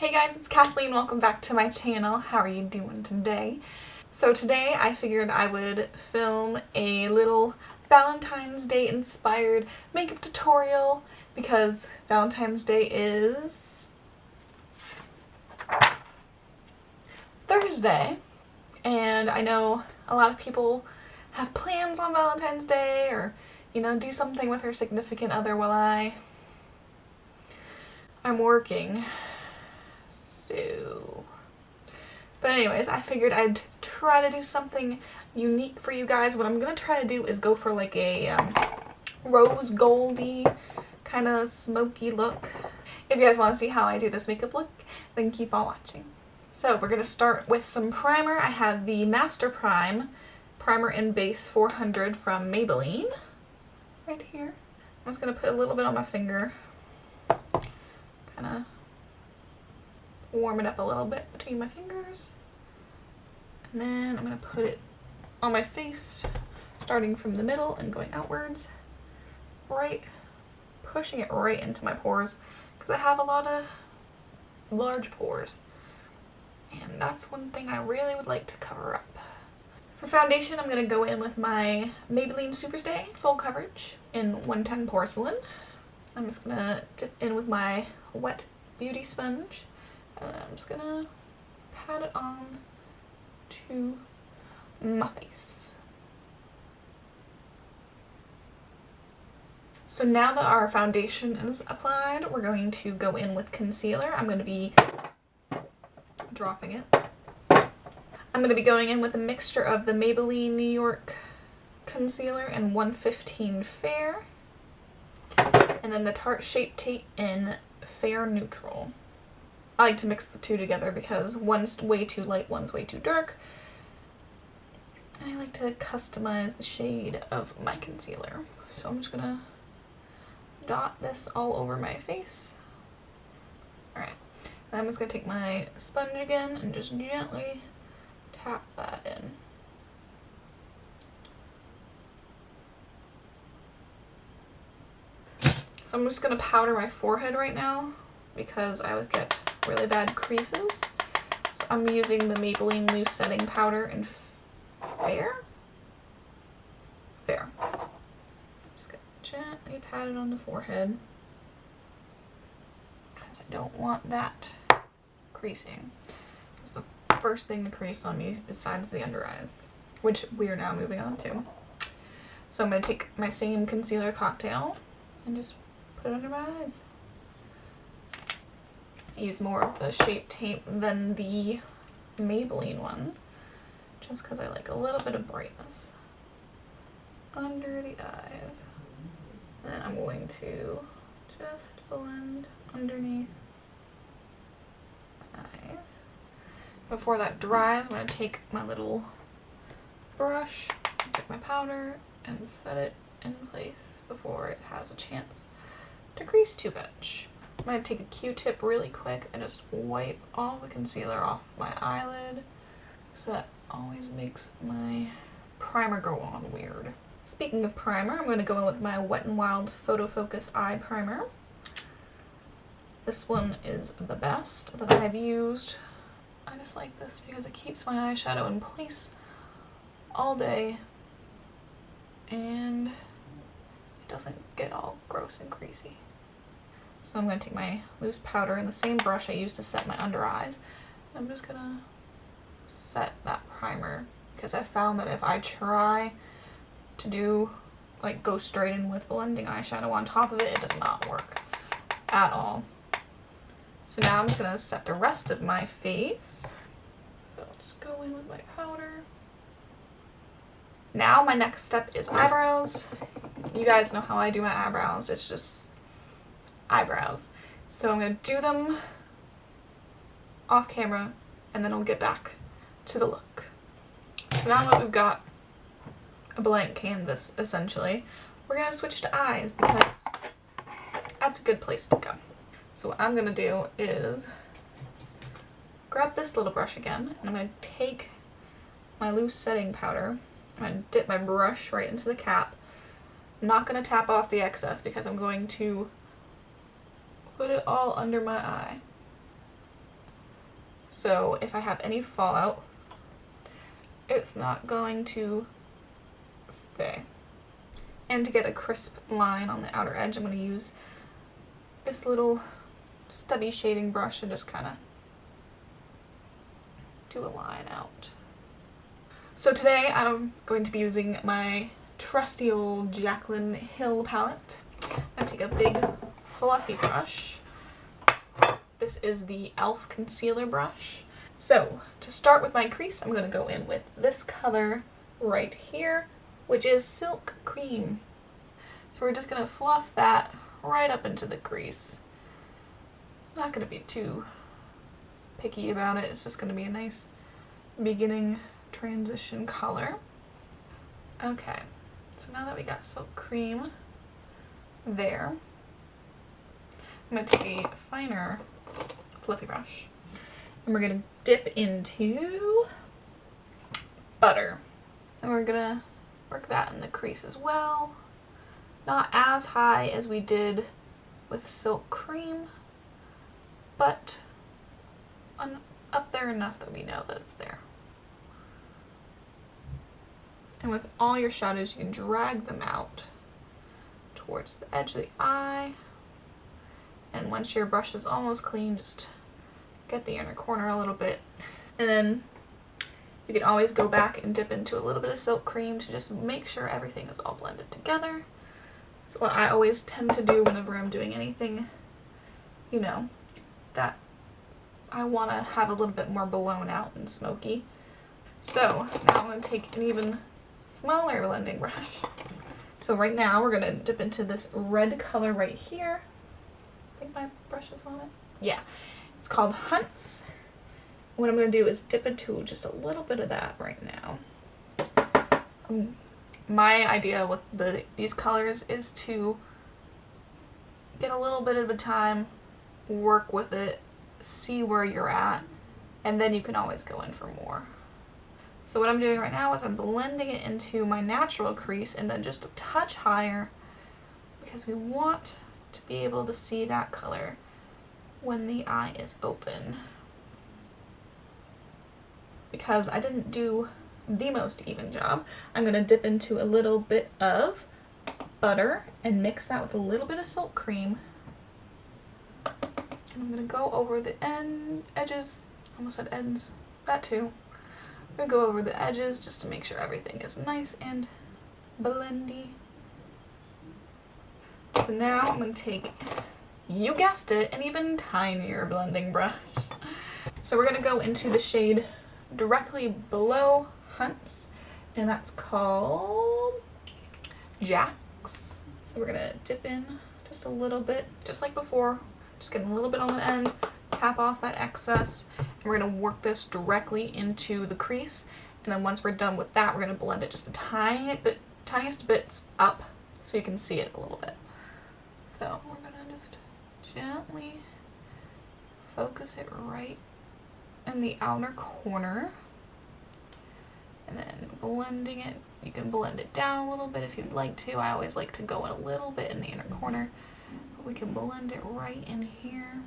Hey guys, it's Kathleen. Welcome back to my channel. How are you doing today? So today I figured I would film a little Valentine's Day inspired makeup tutorial because Valentine's Day is Thursday, and I know a lot of people have plans on Valentine's Day or, do something with their significant other while I'm working. But anyways, I figured I'd try to do something unique for you guys. What I'm gonna try to do is go for like a rose goldy kind of smoky look. If you guys want to see how I do this makeup look, then keep on watching. So we're gonna start with some primer. I have the Master Prime Primer in Base 400 from Maybelline right here. I'm just gonna put a little bit on my finger, kind of warm it up a little bit between my fingers, and then I'm going to put it on my face starting from the middle and going outwards, pushing it right into my pores because I have a lot of large pores and that's one thing I really would like to cover up. For foundation, I'm going to go in with my Maybelline Superstay Full Coverage in 110 Porcelain. I'm just going to dip in with my wet beauty sponge. I'm just gonna pat it on to my face. So now that our foundation is applied, we're going to go in with concealer. I'm going to be dropping it. I'm going to be going in with a mixture of the Maybelline New York concealer in 115 Fair, and then the Tarte Shape Tape in Fair Neutral. I like to mix the two together because one's way too light, one's way too dark. And I like to customize the shade of my concealer. So I'm just gonna dot this all over my face. Alright, I'm just gonna take my sponge again and just gently tap that in. So I'm just gonna powder my forehead right now because I always get really bad creases. So I'm using the Maybelline Loose Setting Powder in Fair. Just gonna gently pat it on the forehead because I don't want that creasing. It's the first thing to crease on me besides the under eyes, which we are now moving on to. So I'm going to take my same concealer cocktail and just put it under my eyes. I use more of the Shape Tape than the Maybelline one, just because I like a little bit of brightness under the eyes. Then I'm going to just blend underneath my eyes. Before that dries, I'm going to take my little brush, take my powder, and set it in place before it has a chance to crease too much. I'm going to take a Q-tip really quick and just wipe all the concealer off my eyelid, so that always makes my primer go on weird. Speaking of primer, I'm going to go in with my Wet n Wild Photofocus Eye Primer. This one is the best that I have used. I just like this because it keeps my eyeshadow in place all day and it doesn't get all gross and creasy. So I'm going to take my loose powder and the same brush I used to set my under eyes. I'm just going to set that primer because I found that if I try to go straight in with blending eyeshadow on top of it, it does not work at all. So now I'm just going to set the rest of my face. So I'll just go in with my powder. Now my next step is eyebrows. You guys know how I do my eyebrows. It's just eyebrows. So I'm going to do them off camera and then I'll get back to the look. So now that we've got a blank canvas essentially, we're going to switch to eyes because that's a good place to go. So what I'm going to do is grab this little brush again and I'm going to take my loose setting powder. I'm going to dip my brush right into the cap. I'm not going to tap off the excess because I'm going to put it all under my eye. So if I have any fallout, it's not going to stay. And to get a crisp line on the outer edge, I'm going to use this little stubby shading brush and just kind of do a line out. So today I'm going to be using my trusty old Jaclyn Hill palette. I take a big fluffy brush. This is the e.l.f. concealer brush. So to start with my crease, I'm going to go in with this color right here, which is Silk Cream. So we're just going to fluff that right up into the crease. Not going to be too picky about it. It's just going to be a nice beginning transition color. Okay, so now that we got Silk Cream there, I'm going to take a finer fluffy brush and we're going to dip into butter. And we're going to work that in the crease as well. Not as high as we did with Silk Cream, but up there enough that we know that it's there. And with all your shadows, you can drag them out towards the edge of the eye. And once your brush is almost clean, just get the inner corner a little bit. And then you can always go back and dip into a little bit of Silk Cream to just make sure everything is all blended together. That's what I always tend to do whenever I'm doing anything, you know, that I want to have a little bit more blown out and smoky. So now I'm going to take an even smaller blending brush. So right now we're going to dip into this red color right here. I think my brush is on it. Yeah. It's called Hunts. What I'm going to do is dip into just a little bit of that right now. My idea with these colors is to get a little bit of a time, work with it, see where you're at, and then you can always go in for more. So what I'm doing right now is I'm blending it into my natural crease and then just a touch higher because we want to be able to see that color when the eye is open. Because I didn't do the most even job, I'm going to dip into a little bit of butter and mix that with a little bit of Silk Cream. And I'm going to go over the edges, almost said ends, that too. I'm going to go over the edges just to make sure everything is nice and blendy. So now I'm going to take, you guessed it, an even tinier blending brush. So we're going to go into the shade directly below Hunts, and that's called Jax. So we're going to dip in just a little bit, just like before, just getting a little bit on the end, tap off that excess, and we're going to work this directly into the crease. And then once we're done with that, we're going to blend it just a tiniest bits up so you can see it a little bit. So we're going to just gently focus it right in the outer corner. And then blending it, you can blend it down a little bit if you'd like to. I always like to go in a little bit in the inner corner. But we can blend it right in here.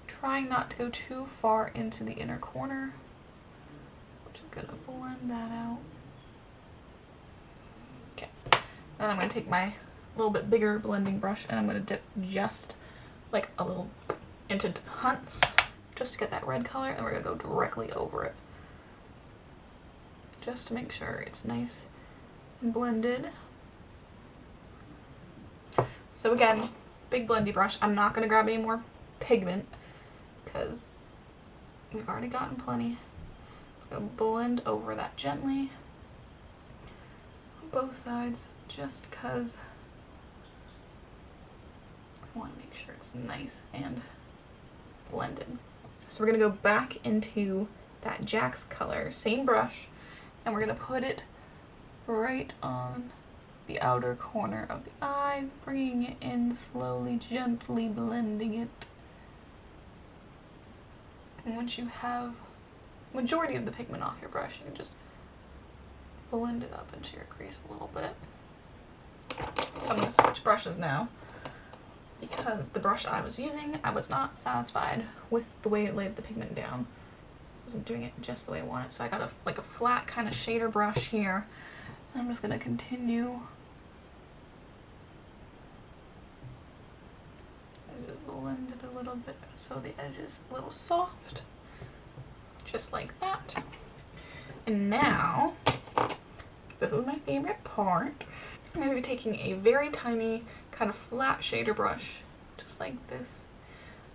Trying not to go too far into the inner corner. We're just going to blend that out. Okay. Then I'm going to take my little bit bigger blending brush and I'm going to dip just like a little into Hunts just to get that red color, and we're going to go directly over it just to make sure it's nice and blended. So again, big blendy brush. I'm not going to grab any more pigment because we've already gotten plenty. I'm going to blend over that gently on both sides just because I want to make sure it's nice and blended. So we're going to go back into that Jax color, same brush, and we're going to put it right on the outer corner of the eye, bringing it in slowly, gently blending it. And once you have majority of the pigment off your brush, you can just blend it up into your crease a little bit. So I'm going to switch brushes now. because the brush I was using, I was not satisfied with the way it laid the pigment down. I wasn't doing it just the way I want it, so I got like a flat kind of shader brush here. And I'm just gonna continue. I just blend it a little bit so the edge is a little soft, just like that. And now, this is my favorite part. I'm going to be taking a very tiny kind of flat shader brush, just like this.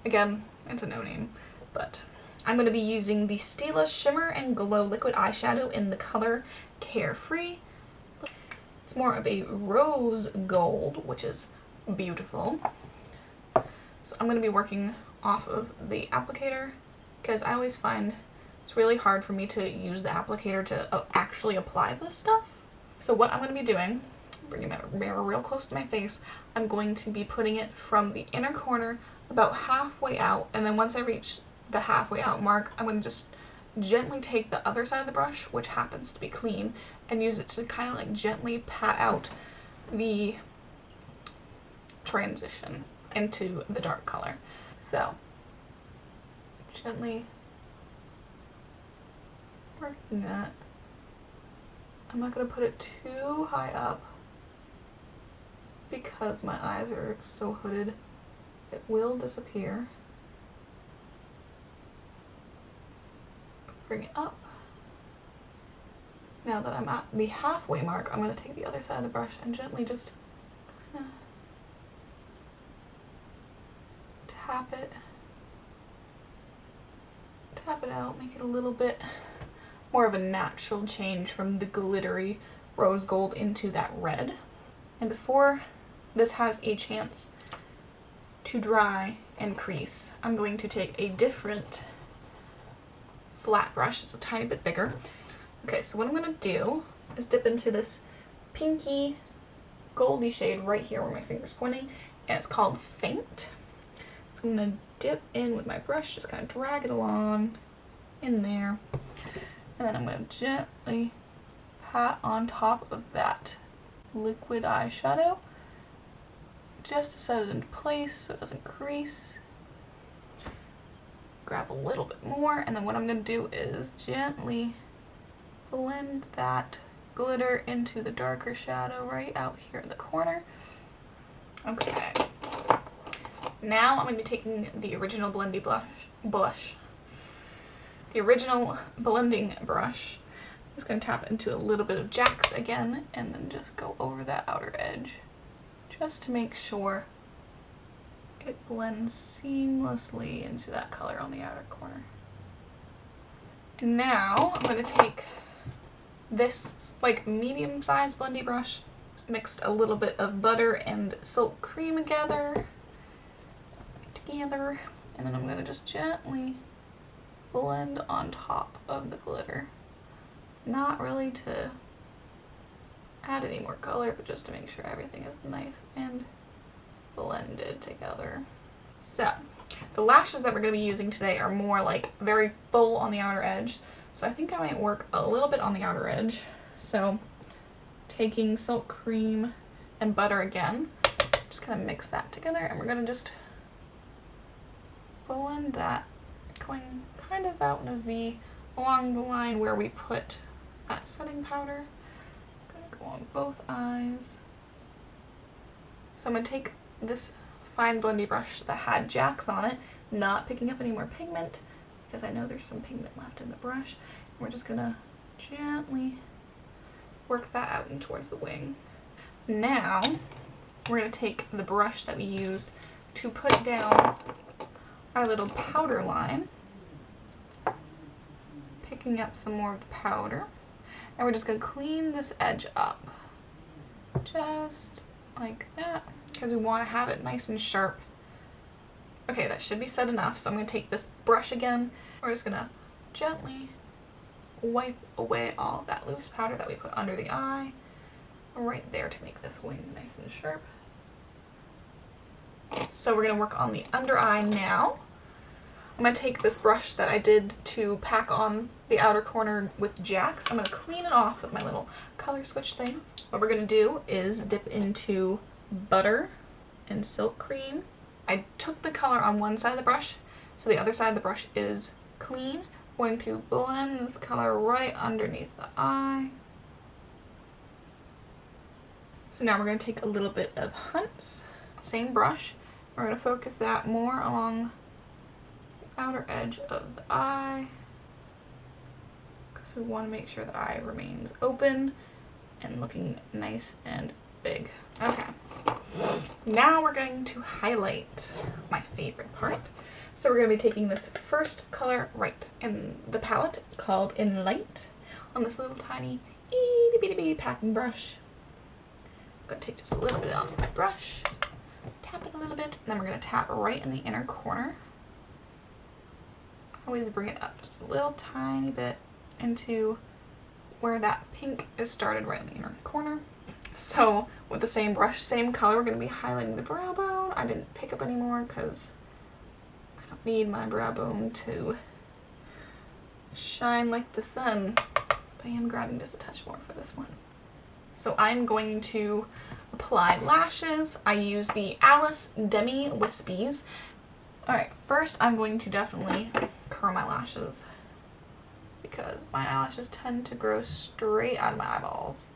Again, it's a no-name, but I'm going to be using the Stila Shimmer and Glow Liquid Eyeshadow in the color Carefree. It's more of a rose gold, which is beautiful. So I'm going to be working off of the applicator because I always find it's really hard for me to use the applicator to actually apply this stuff. So what I'm going to be doing, bringing my mirror real close to my face, I'm going to be putting it from the inner corner about halfway out, and then once I reach the halfway out mark, I'm going to just gently take the other side of the brush, which happens to be clean, and use it to kind of like gently pat out the transition into the dark color. So, gently working that. I'm not going to put it too high up because my eyes are so hooded. It will disappear. Bring it up. Now that I'm at the halfway mark, I'm going to take the other side of the brush and gently just kind of tap it out, make it a little bit more of a natural change from the glittery rose gold into that red. And before this has a chance to dry and crease, I'm going to take a different flat brush. It's a tiny bit bigger. Okay, so what I'm going to do is dip into this pinky goldy shade right here where my finger's pointing, and it's called Faint. So I'm going to dip in with my brush, just kind of drag it along in there. And then I'm going to gently pat on top of that liquid eyeshadow just to set it into place so it doesn't crease. Grab a little bit more, and then what I'm going to do is gently blend that glitter into the darker shadow right out here in the corner. Okay. Now I'm going to be taking the original blending brush. The original blending brush. I'm just going to tap into a little bit of Jaclyn again and then just go over that outer edge just to make sure it blends seamlessly into that color on the outer corner. And now I'm going to take this like medium-sized blendy brush, mixed a little bit of butter and silk cream together, and then I'm going to just gently blend on top of the glitter. Not really to add any more color, but just to make sure everything is nice and blended together. So, the lashes that we're going to be using today are more like very full on the outer edge, so I think I might work a little bit on the outer edge. So, taking silk cream and butter again, just kind of mix that together, and we're going to just blend that, going kind of out in a V along the line where we put that setting powder. I'm going to go on both eyes. So I'm going to take this fine blendy brush that had Jaclyn on it, not picking up any more pigment because I know there's some pigment left in the brush. And we're just going to gently work that out and towards the wing. Now we're going to take the brush that we used to put down our little powder line, picking up some more of the powder, and we're just going to clean this edge up just like that because we want to have it nice and sharp. Okay, that should be set enough, so I'm going to take this brush again. We're just going to gently wipe away all of that loose powder that we put under the eye right there to make this wing nice and sharp. So we're going to work on the under eye now. I'm going to take this brush that I did to pack on the outer corner with Jaclyn. I'm going to clean it off with my little color switch thing. What we're going to do is dip into butter in Silk Cream. I took the color on one side of the brush, so the other side of the brush is clean. I'm going to blend this color right underneath the eye. So now we're going to take a little bit of Hunt's, same brush. We're going to focus that more along the outer edge of the eye, because we want to make sure the eye remains open and looking nice and big. Okay, now we're going to highlight, my favorite part. So we're going to be taking this first color right in the palette called In Light on this little tiny itty bitty bitty packing brush. I'm going to take just a little bit on my brush, tap it a little bit, and then we're going to tap right in the inner corner. Always bring it up just a little tiny bit into where that pink is started, right in the inner corner. So with the same brush, same color, we're going to be highlighting the brow bone. I didn't pick up anymore because I don't need my brow bone to shine like the sun. But I am grabbing just a touch more for this one. So I'm going to apply lashes. I use the Alice Demi Wispies. Alright, first I'm going to definitely curl my lashes because my eyelashes tend to grow straight out of my eyeballs.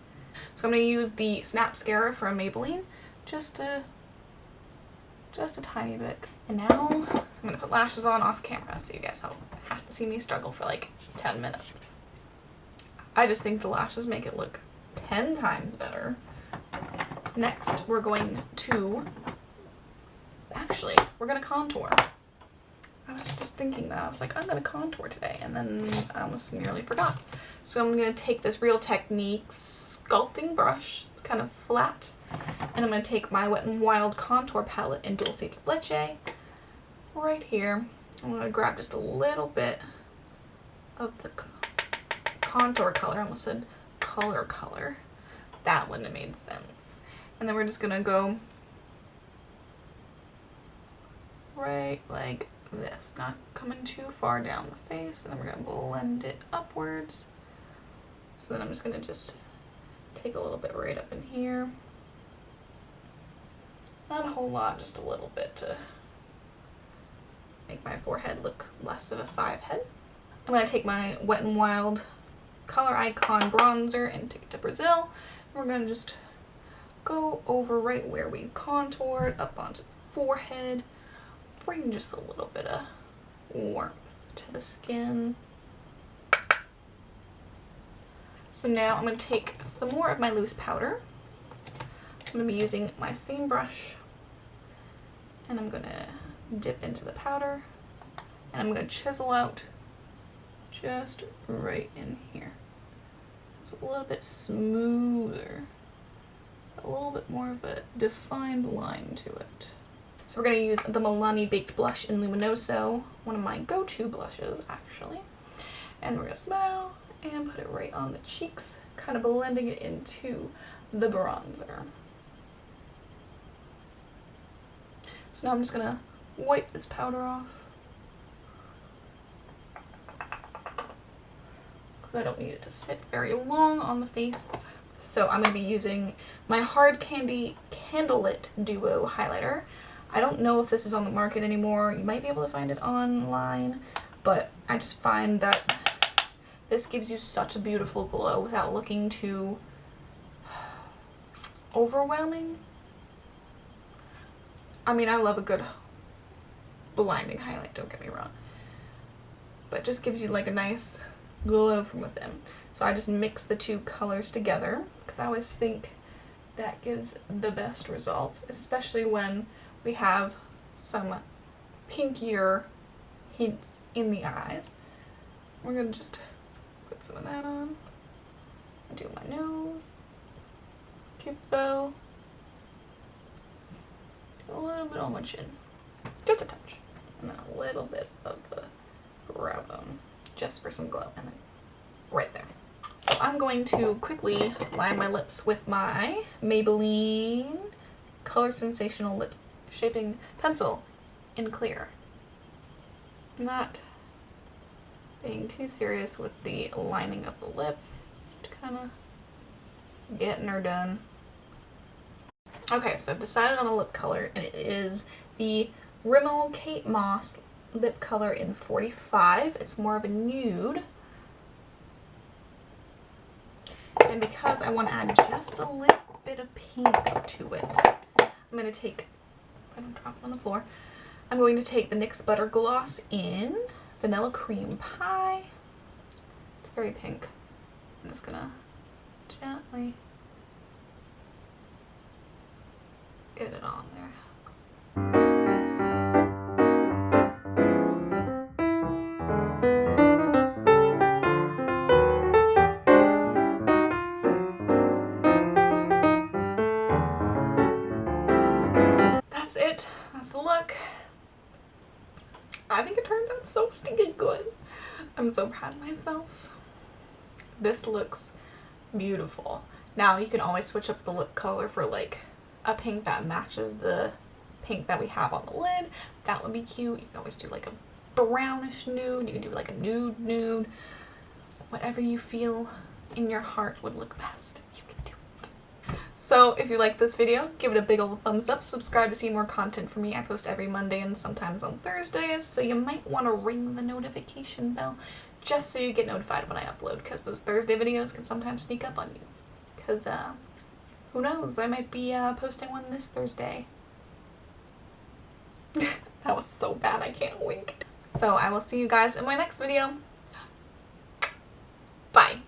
So I'm going to use the Snap Scarer from Maybelline, just a tiny bit. And now I'm going to put lashes on off camera so you guys don't have to see me struggle for like 10 minutes. I just think the lashes make it look 10 times better. Next, we're going to contour. I was just thinking that. I was like, I'm going to contour today, and then I almost nearly forgot. So I'm going to take this Real Techniques sculpting brush. It's kind of flat. And I'm going to take my Wet n Wild contour palette in Dulce de Leche right here. I'm going to grab just a little bit of the contour color. I almost said color. That wouldn't have made sense. And then we're just going to go right like this, not coming too far down the face, and then we're going to blend it upwards. So then I'm just going to just take a little bit right up in here. Not a whole lot, just a little bit to make my forehead look less of a 5 head. I'm going to take my Wet n Wild Color Icon bronzer and take it to Brazil. And we're going to just go over right where we contoured, up onto the forehead. Bring just a little bit of warmth to the skin. So now I'm going to take some more of my loose powder. I'm going to be using my same brush, and I'm going to dip into the powder, and I'm going to chisel out just right in here. It's a little bit smoother, a little bit more of a defined line to it. So we're going to use the Milani Baked Blush in Luminoso, one of my go-to blushes actually. And we're going to smile and put it right on the cheeks, kind of blending it into the bronzer. So now I'm just going to wipe this powder off, because I don't need it to sit very long on the face. So I'm going to be using my Hard Candy Candlelit Duo highlighter. I don't know if this is on the market anymore. You might be able to find it online, but I just find that this gives you such a beautiful glow without looking too overwhelming. I mean, I love a good blinding highlight, don't get me wrong, but it just gives you like a nice glow from within. So I just mix the two colors together because I always think that gives the best results, especially when we have some pinkier hints in the eyes. We're going to just put some of that on. Do my nose, Cupid's bow, do a little bit on my chin, just a touch, and then a little bit of the brow bone, just for some glow, and then right there. So I'm going to quickly line my lips with my Maybelline Color Sensational Lip Shaping Pencil in clear. I'm not being too serious with the lining of the lips, just kind of getting her done. Okay, so I've decided on a lip color, and it is the Rimmel Kate Moss lip color in 45. It's more of a nude. And because I want to add just a little bit of pink to it, I'm going to take, I don't drop it on the floor, I'm going to take the NYX Butter Gloss in Vanilla Cream Pie. It's very pink. I'm just going to gently get it on there. That's it. That's the look. I think it turned out so stinking good. I'm so proud of myself. This looks beautiful. Now you can always switch up the lip color for like a pink that matches the pink that we have on the lid. That would be cute. You can always do like a brownish nude. You can do like a nude nude. Whatever you feel in your heart would look best, you can do it. So if you like this video, give it a big old thumbs up. Subscribe to see more content from me. I post every Monday and sometimes on Thursdays, so you might want to ring the notification bell just so you get notified when I upload, because those Thursday videos can sometimes sneak up on you. Because who knows, I might be posting one this Thursday. That was so bad, I can't wink. So I will see you guys in my next video. Bye.